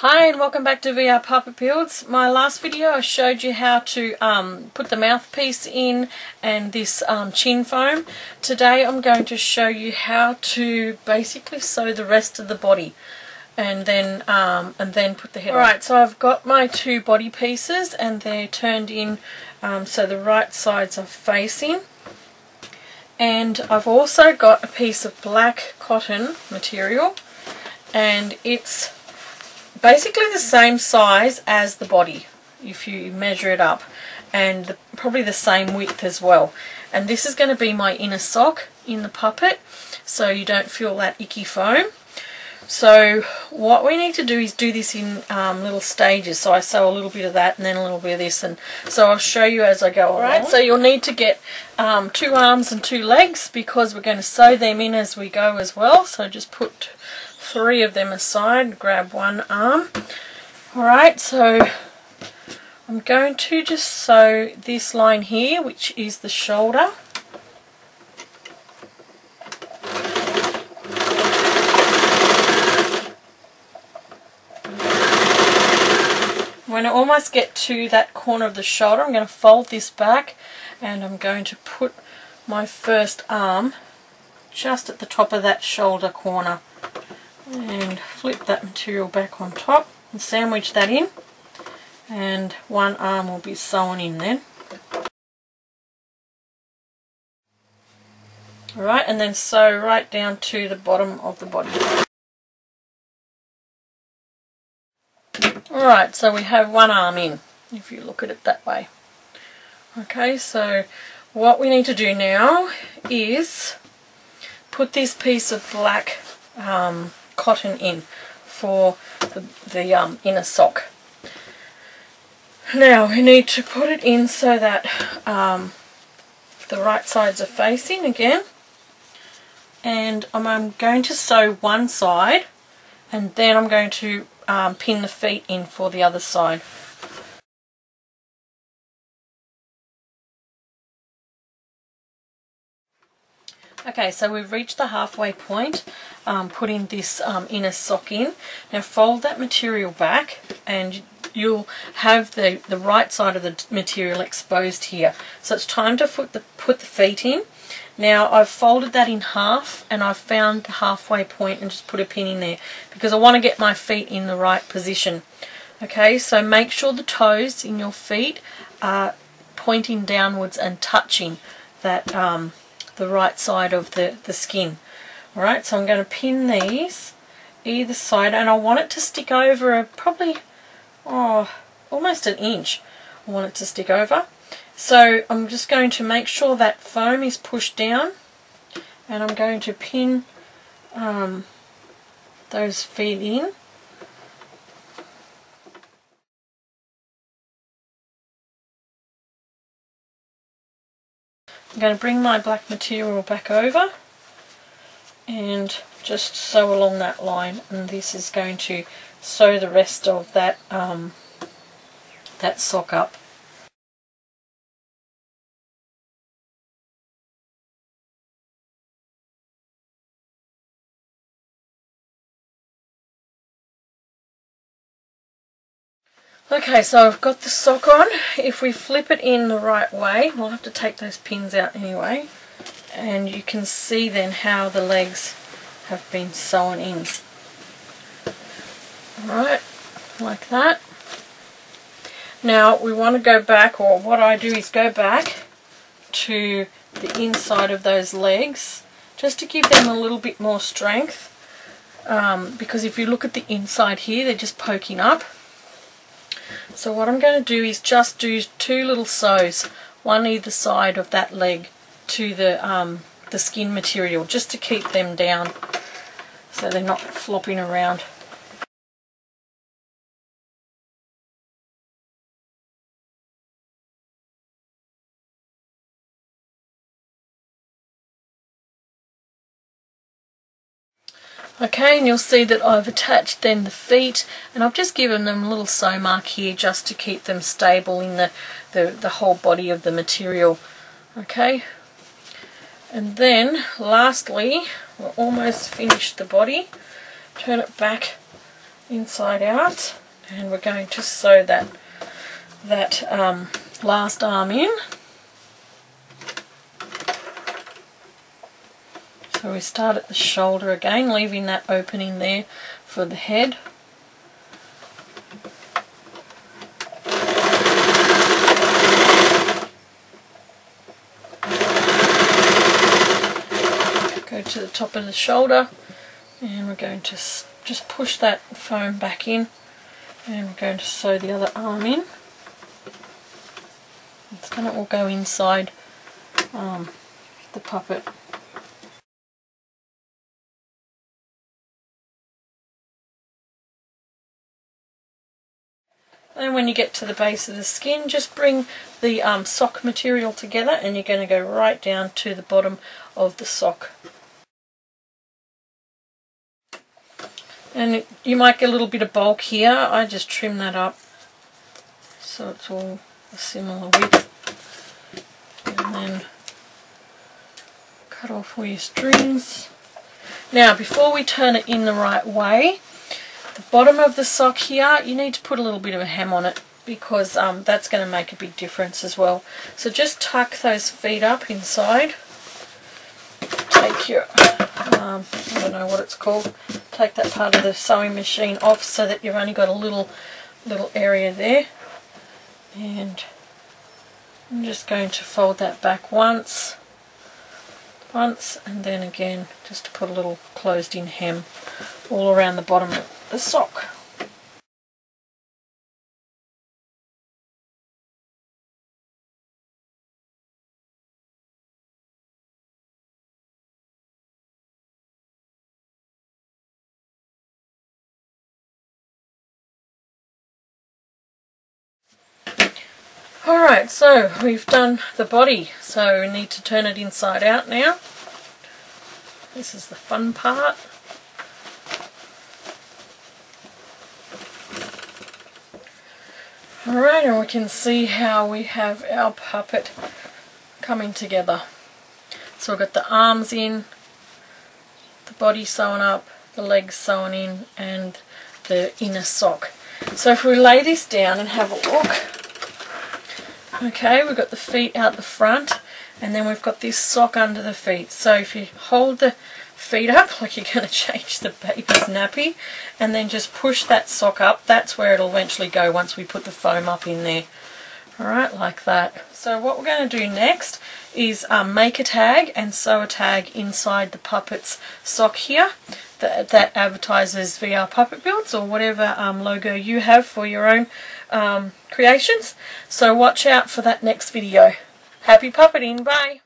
Hi and welcome back to VR Puppet Builds. My last video I showed you how to put the mouthpiece in and this chin foam. Today I'm going to show you how to basically sew the rest of the body and then put the head on. Alright, so I've got my two body pieces and they're turned in so the right sides are facing. And I've also got a piece of black cotton material and it's basically the same size as the body if you measure it up, and probably the same width as well. And this is going to be my inner sock in the puppet so you don't feel that icky foam. So what we need to do is do this in little stages. So I sew a little bit of that and then a little bit of this, and so I'll show you as I go along. Alright, so you'll need to get 2 arms and 2 legs because we're going to sew them in as we go as well. So just put 3 of them aside, grab 1 arm. Alright, so I'm going to just sew this line here, which is the shoulder. When I almost get to that corner of the shoulder, I'm going to fold this back and I'm going to put my first arm just at the top of that shoulder corner and flip that material back on top and sandwich that in, and 1 arm will be sewn in then. Alright, and then sew right down to the bottom of the body. Alright, so we have 1 arm in, if you look at it that way. Okay, so what we need to do now is put this piece of black cotton in for the inner sock. Now we need to put it in so that the right sides are facing again, and I'm going to sew one side and then I'm going to pin the feet in for the other side. Okay, so we've reached the halfway point, putting this inner sock in. Now fold that material back and you'll have the right side of the material exposed here. So it's time to put the feet in. Now I've folded that in half and I've found the halfway point and just put a pin in there because I want to get my feet in the right position. Okay, so make sure the toes in your feet are pointing downwards and touching that the right side of the skin. Alright, so I'm going to pin these either side and I want it to stick over probably almost an inch. I want it to stick over. So I'm just going to make sure that foam is pushed down and I'm going to pin those feet in. I'm going to bring my black material back over and just sew along that line, and this is going to sew the rest of that that sock up. Okay, so I've got the sock on. If we flip it in the right way, we'll have to take those pins out anyway, and you can see then how the legs have been sewn in. Alright, like that. Now we want to go back, or what I do is go back to the inside of those legs just to give them a little bit more strength, because if you look at the inside here, they're just poking up. So what I'm going to do is just do 2 little sews, one either side of that leg to the skin material, just to keep them down so they're not flopping around. Okay, and you'll see that I've attached then the feet, and I've just given them a little sew mark here just to keep them stable in the whole body of the material. Okay, and then lastly, we're almost finished the body. Turn it back inside out, and we're going to sew that last arm in. So we start at the shoulder again, leaving that opening there for the head. Go to the top of the shoulder, and we're going to just push that foam back in, and we're going to sew the other arm in. It's going to all go inside the puppet. And when you get to the base of the skin, just bring the sock material together, and you're going to go right down to the bottom of the sock. And you might get a little bit of bulk here. I just trim that up so it's all a similar width. And then cut off all your strings. Now, before we turn it in the right way, the bottom of the sock here, you need to put a little bit of a hem on it, because that's going to make a big difference as well. So just tuck those feet up inside. Take your, I don't know what it's called, take that part of the sewing machine off so that you've only got a little area there. And I'm just going to fold that back once, and then again, just to put a little closed in hem all around the bottom of the sock. Alright, so we've done the body, so we need to turn it inside out now. This is the fun part. Alright, and we can see how we have our puppet coming together. So we've got the arms in, the body sewn up, the legs sewn in, and the inner sock. So if we lay this down and have a look, okay, we've got the feet out the front, and then we've got this sock under the feet. So if you hold the feet up like you're going to change the baby's nappy, and then just push that sock up, that's where it'll eventually go once we put the foam up in there. Alright, like that. So what we're going to do next is make a tag and sew a tag inside the puppet's sock here that advertises VR Puppet Builds, or whatever logo you have for your own creations. So watch out for that next video. Happy puppeting, bye!